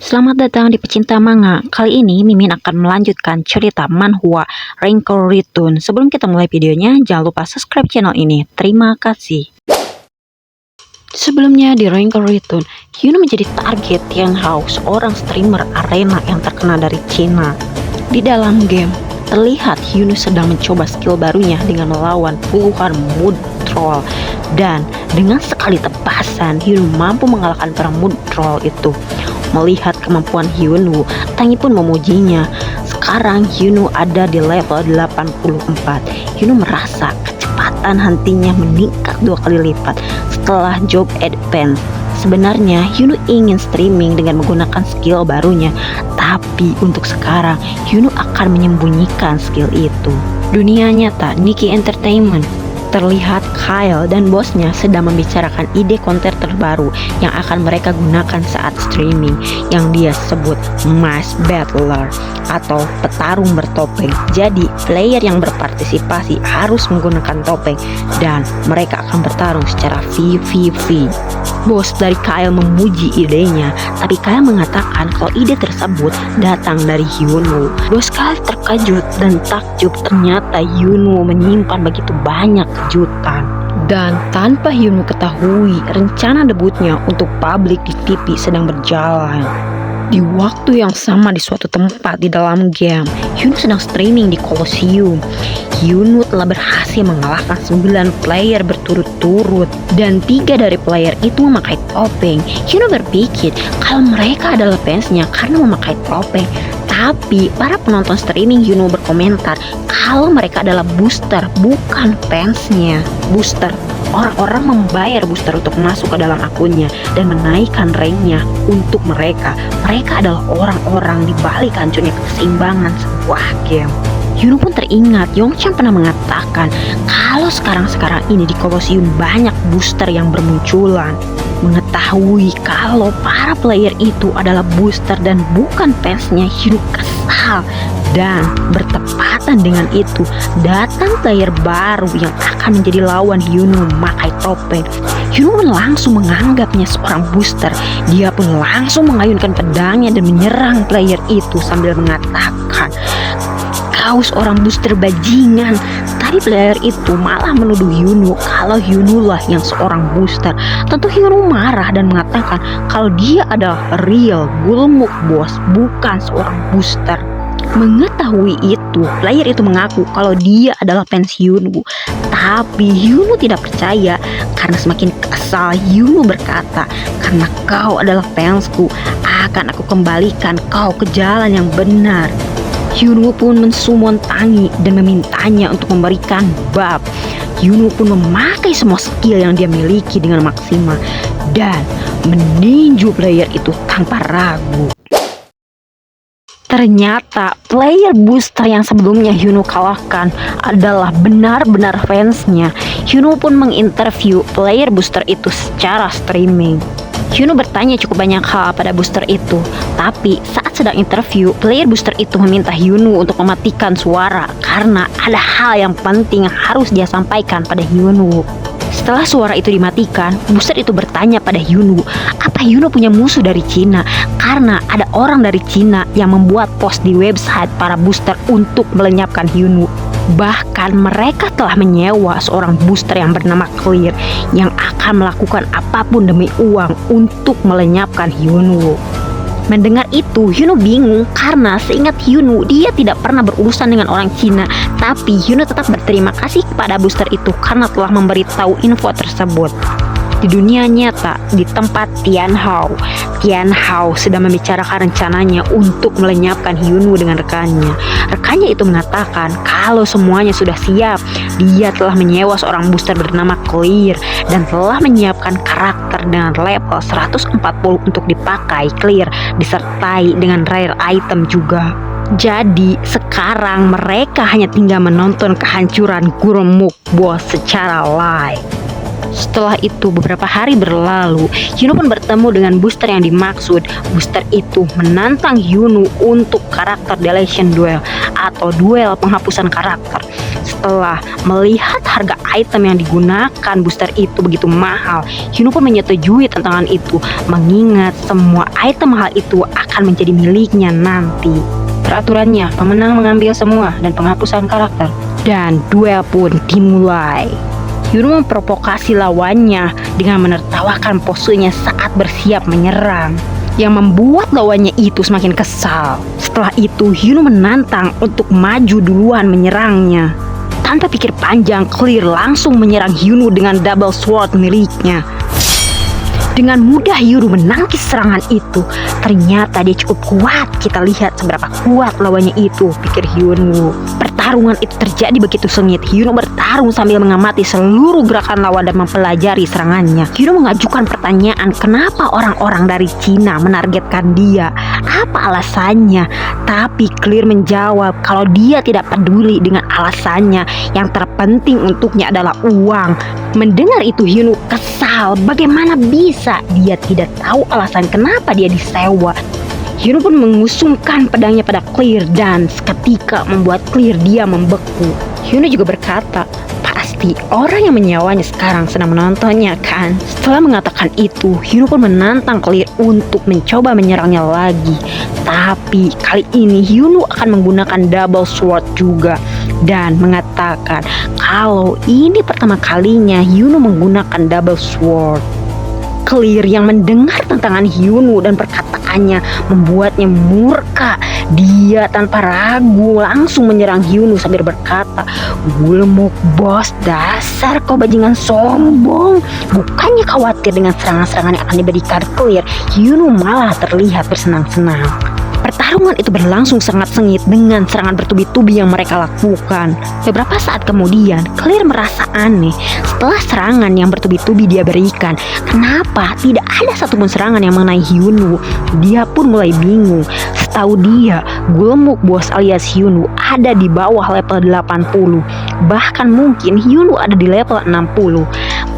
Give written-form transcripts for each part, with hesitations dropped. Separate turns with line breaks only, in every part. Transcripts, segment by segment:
Selamat datang di Pecinta Manga. Kali ini Mimin akan melanjutkan cerita manhwa Wrinkle Return. Sebelum kita mulai videonya, jangan lupa subscribe channel ini. Terima kasih. Sebelumnya di Wrinkle Return, Hyunwoo menjadi target Tian Hao, seorang streamer arena yang terkenal dari Cina. Di dalam game, terlihat Hyunwoo sedang mencoba skill barunya dengan melawan puluhan mood troll. Dan dengan sekali tebasan, Hyunwoo mampu mengalahkan para mood troll itu. Melihat kemampuan Hyunwoo, Tangi pun memujinya. Sekarang Hyunwoo ada di level 84. Hyunwoo merasa kecepatan hentinya meningkat 2 kali lipat setelah job advance. Sebenarnya Hyunwoo ingin streaming dengan menggunakan skill barunya, tapi untuk sekarang Hyunwoo akan menyembunyikan skill itu. Dunia nyata Nicky Entertainment, terlihat Kyle dan bosnya sedang membicarakan ide konten terbaru yang akan mereka gunakan saat streaming, yang dia sebut Mask Battler atau petarung bertopeng. Jadi player yang berpartisipasi harus menggunakan topeng dan mereka akan bertarung secara VVV. Bos dari Kyle memuji idenya, tapi Kyle mengatakan kalau ide tersebut datang dari Hyunwoo. Bos Kyle terkejut dan takjub, ternyata Hyunwoo menyimpan begitu banyak kejutan. Dan tanpa Hyunwoo ketahui, rencana debutnya untuk publik di TV sedang berjalan. Di waktu yang sama di suatu tempat di dalam game, Hyunwoo sedang streaming di Colosseum. Hyunwoo telah berhasil mengalahkan 9 player berturut-turut dan 3 dari player itu memakai topeng. Hyunwoo berpikir kalau mereka adalah fansnya karena memakai topeng. Tapi para penonton streaming Hyunwoo berkomentar kalau mereka adalah booster, bukan fansnya. Booster, orang-orang membayar booster untuk masuk ke dalam akunnya dan menaikkan ranknya untuk mereka. Mereka adalah orang-orang di balik hancurnya keseimbangan sebuah game. Hyunwoo pun teringat Yongchan pernah mengatakan kalau sekarang ini di Colosseum banyak booster yang bermunculan. Mengetahui kalau para player itu adalah booster dan bukan fansnya, Hyunwoo kesal. Dan bertepatan dengan itu, datang player baru yang akan menjadi lawan Hyunwoo memakai topeng. Hyunwoo pun langsung menganggapnya seorang booster. Dia pun langsung mengayunkan pedangnya dan menyerang player itu sambil mengatakan, "Kau seorang booster bajingan." Tadi player itu malah menuduh Hyunwoo kalau Hyunwoo lah yang seorang booster. Tentu Hyunwoo marah dan mengatakan kalau dia adalah real Gulmuk bos, bukan seorang booster. Mengetahui itu, player itu mengaku kalau dia adalah fans Hyunwoo. Tapi Hyunwoo tidak percaya karena semakin kesal Hyunwoo berkata, "Karena kau adalah fansku, akan aku kembalikan kau ke jalan yang benar." Hyunwoo pun mensummon Tangi dan memintanya untuk memberikan buff. Hyunwoo pun memakai semua skill yang dia miliki dengan maksimal dan meninju player itu tanpa ragu. Ternyata player booster yang sebelumnya Hyunwoo kalahkan adalah benar-benar fansnya. Hyunwoo pun menginterview player booster itu secara streaming. Hyunwoo bertanya cukup banyak hal pada booster itu, tapi saat sedang interview, player booster itu meminta Hyunwoo untuk mematikan suara karena ada hal yang penting yang harus dia sampaikan pada Hyunwoo. Setelah suara itu dimatikan, booster itu bertanya pada Hyunwoo, apa Hyunwoo punya musuh dari Cina? Karena ada orang dari Cina yang membuat post di website para booster untuk melenyapkan Hyunwoo. Bahkan mereka telah menyewa seorang booster yang bernama Clear yang akan melakukan apapun demi uang untuk melenyapkan Hyunwoo. Mendengar itu, Hyunwoo bingung karena seingat Hyunwoo dia tidak pernah berurusan dengan orang Cina. Tapi Hyunwoo tetap berterima kasih kepada booster itu karena telah memberitahu info tersebut. Di dunia nyata, di tempat Tian Hao sedang membicarakan rencananya untuk melenyapkan Hyunwoo dengan rekannya. Rekannya itu mengatakan kalau semuanya sudah siap. Dia telah menyewa seorang booster bernama Clear dan telah menyiapkan karakter dengan level 140 untuk dipakai. Clear disertai dengan rare item juga. Jadi sekarang mereka hanya tinggal menonton kehancuran Gulmuk bos secara live. Setelah itu beberapa hari berlalu, Hyunwoo pun bertemu dengan booster yang dimaksud. Booster itu menantang Hyunwoo untuk karakter deletion duel atau duel penghapusan karakter. Setelah melihat harga item yang digunakan booster itu begitu mahal, Hyunwoo pun menyetujui tantangan itu, mengingat semua item mahal itu akan akan menjadi miliknya nanti. Peraturannya, pemenang mengambil semua dan penghapusan karakter. Dan duel pun dimulai. Yuno memprovokasi lawannya dengan menertawakan posenya saat bersiap menyerang, yang membuat lawannya itu semakin kesal. Setelah itu, Yuno menantang untuk maju duluan menyerangnya. Tanpa pikir panjang, Clear langsung menyerang Yuno dengan double sword miliknya. Dengan mudah Yuno menangkis serangan itu. Ternyata dia cukup kuat. Kita lihat seberapa kuat lawannya itu, pikir Yuno. Pertarungan itu terjadi begitu sengit. Yuno bertarung sambil mengamati seluruh gerakan lawan dan mempelajari serangannya. Yuno mengajukan pertanyaan, kenapa orang-orang dari Cina menargetkan dia? Apa alasannya? Tapi Clear menjawab kalau dia tidak peduli dengan alasannya. Yang terpenting untuknya adalah uang. Mendengar itu Yuno kesal. Bagaimana bisa dia tidak tahu alasan kenapa dia disewa? Yuno pun mengusungkan pedangnya pada Clear dan seketika membuat Clear dia membeku. Yuno juga berkata, pasti orang yang menyewanya sekarang sedang menontonnya kan? Setelah mengatakan itu, Yuno pun menantang Clear untuk mencoba menyerangnya lagi. Tapi kali ini Yuno akan menggunakan double sword juga dan mengatakan kalau ini pertama kalinya Yuno menggunakan double sword. Clear yang mendengar tantangan Yuno dan perkataannya membuatnya murka. Dia tanpa ragu langsung menyerang Yuno sambil berkata, "Gulmuk bos, dasar kau bajingan sombong." Bukannya khawatir dengan serangan-serangan yang akan diberikan Clear, Yuno malah terlihat bersenang-senang. Pertarungan itu berlangsung sangat sengit dengan serangan bertubi-tubi yang mereka lakukan. Beberapa saat kemudian, Clear merasa aneh. Setelah serangan yang bertubi-tubi dia berikan, kenapa tidak ada satupun serangan yang mengenai Yuno? Dia pun mulai bingung. Setahu dia, Gulmuk bos alias Yuno ada di bawah level 80. Bahkan mungkin Yuno ada di level 60.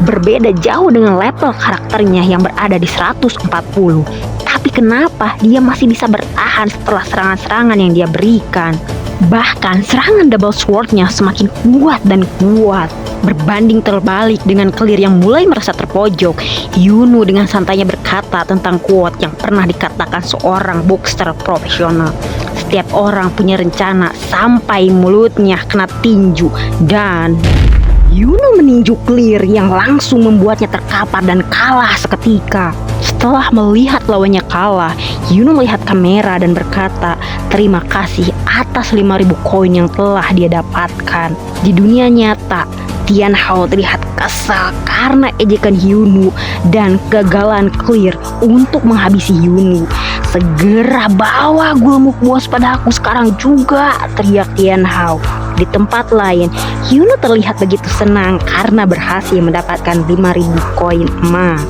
Berbeda jauh dengan level karakternya yang berada di 140. Tapi kenapa dia masih bisa bertahan setelah serangan-serangan yang dia berikan? Bahkan serangan double swordnya semakin kuat dan kuat. Berbanding terbalik dengan Clear yang mulai merasa terpojok, Yuno dengan santainya berkata tentang quote yang pernah dikatakan seorang boxer profesional. Setiap orang punya rencana sampai mulutnya kena tinju. Dan Yuno meninju Clear yang langsung membuatnya terkapar dan kalah seketika. Setelah melihat lawannya kalah, Yuno melihat kamera dan berkata, terima kasih atas 5.000 koin yang telah dia dapatkan. Di dunia nyata, Tian Hao terlihat kesal karena ejekan Yuno dan kegagalan Clear untuk menghabisi Yuno. Segera bawa Gulmuk bos pada aku sekarang juga, teriak Tian Hao. Di tempat lain, Yuno terlihat begitu senang karena berhasil mendapatkan 5.000 koin emas.